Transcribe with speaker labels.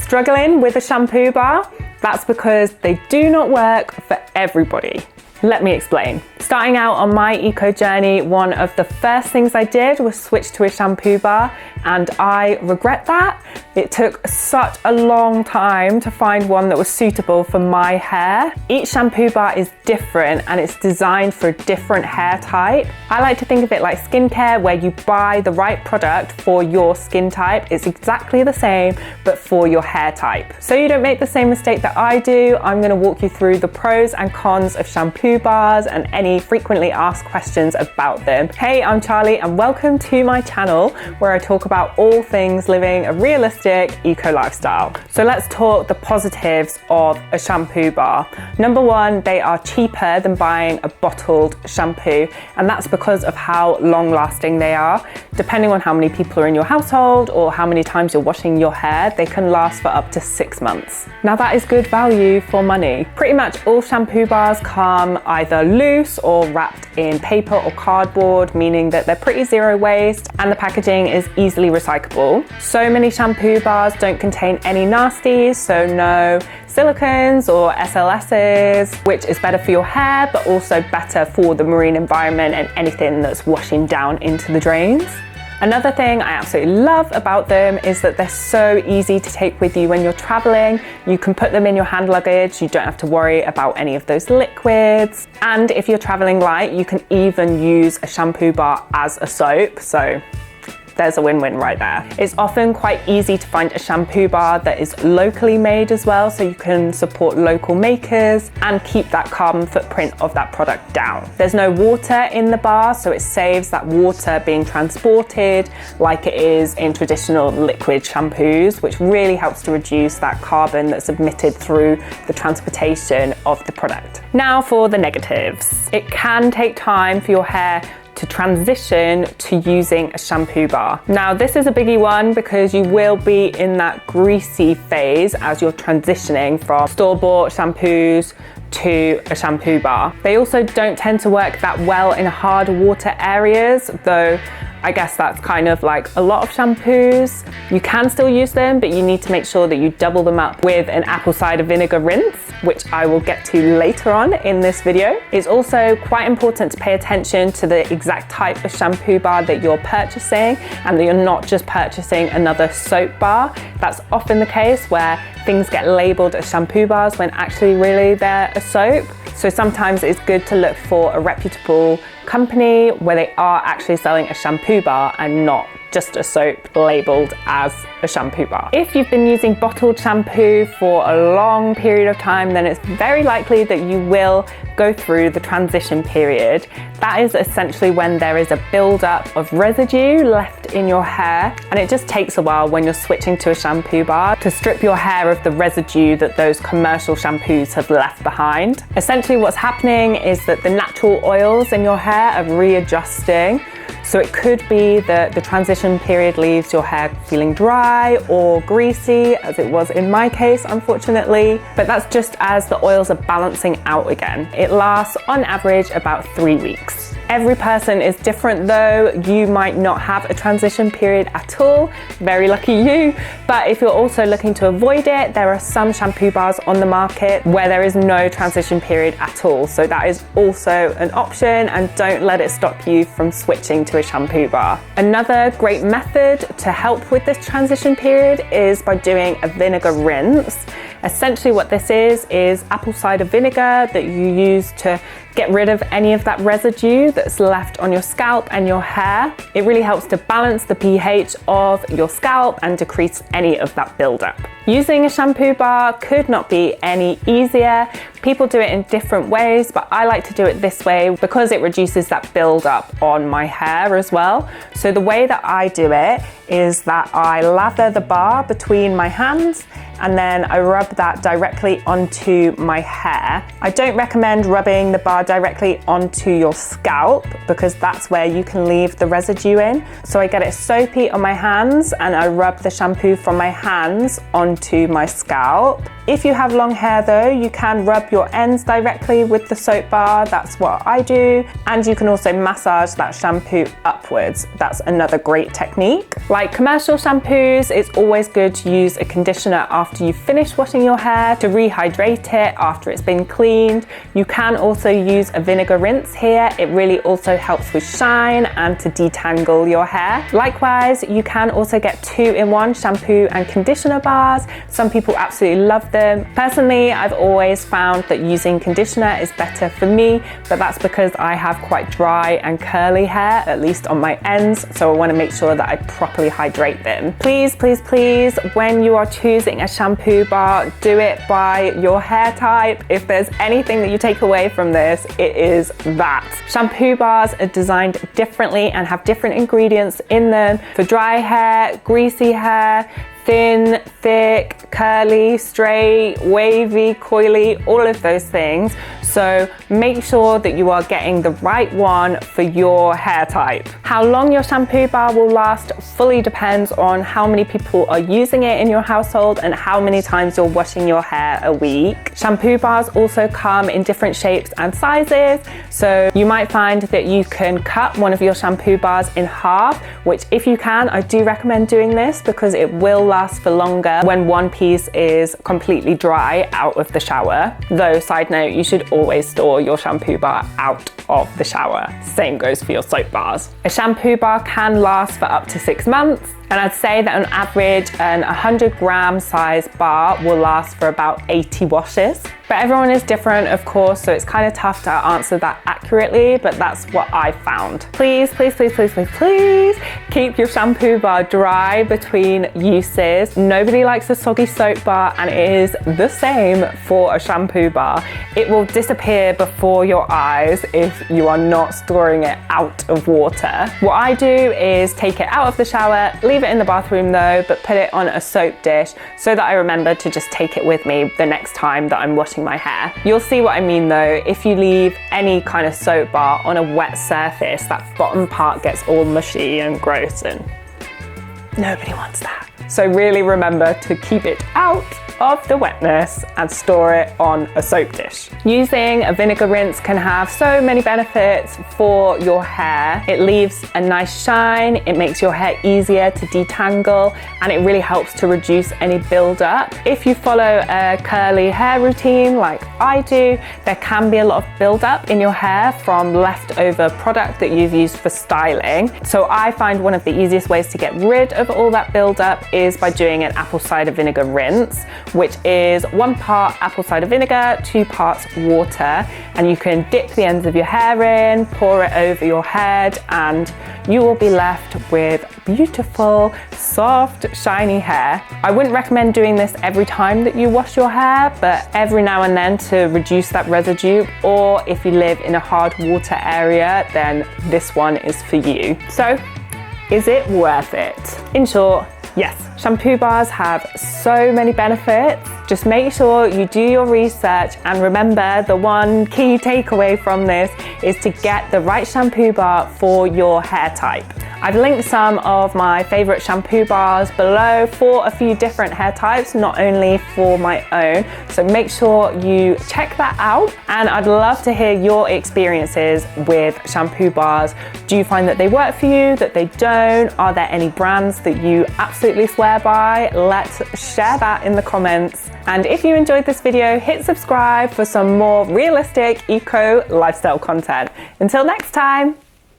Speaker 1: Struggling with a shampoo bar? That's because they do not work for everybody. Let me explain. Starting out on my eco journey, one of the first things I did was switch to a shampoo bar, and I regret that. It took such a long time to find one that was suitable for my hair. Each shampoo bar is different and it's designed for a different hair type. I like to think of it like skincare, where you buy the right product for your skin type. It's exactly the same, but for your hair type. So you don't make the same mistake that I do, I'm going to walk you through the pros and cons of shampoo bars and any frequently asked questions about them. Hey, I'm Charlie and welcome to my channel where I talk about all things living a realistic eco lifestyle. So let's talk the positives of a shampoo bar. Number one, they are cheaper than buying a bottled shampoo, and that's because of how long lasting they are. Depending on how many people are in your household or how many times you're washing your hair, they can last for up to 6 months. Now that is good value for money. Pretty much all shampoo bars come either loose or wrapped in paper or cardboard, meaning that they're pretty zero waste and the packaging is easily recyclable. So many shampoo bars don't contain any nasties, so no silicones or SLSs, which is better for your hair but also better for the marine environment and anything that's washing down into the drains. Another thing I absolutely love about them is that they're so easy to take with you when you're traveling. You can put them in your hand luggage, you don't have to worry about any of those liquids. And if you're traveling light, you can even use a shampoo bar as a soap, so there's a win-win right there. It's often quite easy to find a shampoo bar that is locally made as well, so you can support local makers and keep that carbon footprint of that product down. There's no water in the bar, so it saves that water being transported like it is in traditional liquid shampoos, which really helps to reduce that carbon that's emitted through the transportation of the product. Now for the negatives. It can take time for your hair to transition to using a shampoo bar. Now this is a biggie one because you will be in that greasy phase as you're transitioning from store-bought shampoos to a shampoo bar. They also don't tend to work that well in hard water areas, though I guess that's kind of like a lot of shampoos. You can still use them, but you need to make sure that you double them up with an apple cider vinegar rinse, which I will get to later on in this video. It's also quite important to pay attention to the exact type of shampoo bar that you're purchasing and that you're not just purchasing another soap bar. That's often the case where things get labeled as shampoo bars when actually really they're a soap. So sometimes it's good to look for a reputable company where they are actually selling a shampoo bar and not just a soap labeled as a shampoo bar. If you've been using bottled shampoo for a long period of time, then it's very likely that you will go through the transition period. That is essentially when there is a buildup of residue left in your hair, and it just takes a while when you're switching to a shampoo bar to strip your hair of the residue that those commercial shampoos have left behind. Essentially what's happening is that the natural oils in your hair are readjusting. So it could be that the transition period leaves your hair feeling dry or greasy, as it was in my case, unfortunately. But that's just as the oils are balancing out again. It lasts on average about 3 weeks. Every person is different though. You might not have a transition period at all. Very lucky you. But if you're also looking to avoid it, there are some shampoo bars on the market where there is no transition period at all. So that is also an option, and don't let it stop you from switching to a shampoo bar. Another great method to help with this transition period is by doing a vinegar rinse. Essentially what this is apple cider vinegar that you use to get rid of any of that residue that's left on your scalp and your hair. It really helps to balance the pH of your scalp and decrease any of that buildup. Using a shampoo bar could not be any easier. People do it in different ways, but I like to do it this way because it reduces that buildup on my hair as well. So the way that I do it is that I lather the bar between my hands and then I rub that directly onto my hair. I don't recommend rubbing the bar directly onto your scalp because that's where you can leave the residue in. So I get it soapy on my hands and I rub the shampoo from my hands onto my scalp. If you have long hair though, you can rub your ends directly with the soap bar. That's what I do. And you can also massage that shampoo upwards. That's another great technique. Like commercial shampoos, it's always good to use a conditioner after after you finish washing your hair to rehydrate it after it's been cleaned. You can also use a vinegar rinse here. It really also helps with shine and to detangle your hair. Likewise, you can also get 2-in-1 shampoo and conditioner bars. Some people absolutely love them. Personally, I've always found that using conditioner is better for me, but that's because I have quite dry and curly hair, at least on my ends, so I want to make sure that I properly hydrate them. Please, please, please, when you are choosing a shampoo bar, do it by your hair type. If there's anything that you take away from this, it is that. Shampoo bars are designed differently and have different ingredients in them for dry hair, greasy hair, thin, thick, curly, straight, wavy, coily, all of those things. So make sure that you are getting the right one for your hair type. How long your shampoo bar will last fully depends on how many people are using it in your household and how many times you're washing your hair a week. Shampoo bars also come in different shapes and sizes. So you might find that you can cut one of your shampoo bars in half, which if you can, I do recommend doing this because it will last for longer when one piece is completely dry out of the shower. Though, side note, you should always store your shampoo bar out of the shower. Same goes for your soap bars. A shampoo bar can last for up to 6 months. And I'd say that on average, an 100-gram size bar will last for about 80 washes. But everyone is different, of course, so it's kind of tough to answer that accurately, but that's what I found. Please, please, please, please, please, please keep your shampoo bar dry between uses. Nobody likes a soggy soap bar, and it is the same for a shampoo bar. It will disappear before your eyes if you are not storing it out of water. What I do is take it out of the shower, leave it in the bathroom though, but put it on a soap dish so that I remember to just take it with me the next time that I'm washing my hair. You'll see what I mean though. If you leave any kind of soap bar on a wet surface, that bottom part gets all mushy and gross, and nobody wants that. So really remember to keep it out of the wetness and store it on a soap dish. Using a vinegar rinse can have so many benefits for your hair. It leaves a nice shine, it makes your hair easier to detangle, and it really helps to reduce any buildup. If you follow a curly hair routine like I do, there can be a lot of buildup in your hair from leftover product that you've used for styling. So I find one of the easiest ways to get rid of all that buildup is by doing an apple cider vinegar rinse, which is 1 part apple cider vinegar, 2 parts water, and you can dip the ends of your hair in, pour it over your head, and you will be left with beautiful, soft, shiny hair. I wouldn't recommend doing this every time that you wash your hair, but every now and then to reduce that residue, or if you live in a hard water area, then this one is for you. So, is it worth it? In short, yes, shampoo bars have so many benefits. Just make sure you do your research, and remember, the one key takeaway from this is to get the right shampoo bar for your hair type. I've linked some of my favorite shampoo bars below for a few different hair types, not only for my own. So make sure you check that out, and I'd love to hear your experiences with shampoo bars. Do you find that they work for you, that they don't? Are there any brands that you absolutely swear by? Let's share that in the comments. And if you enjoyed this video, hit subscribe for some more realistic eco lifestyle content. Until next time.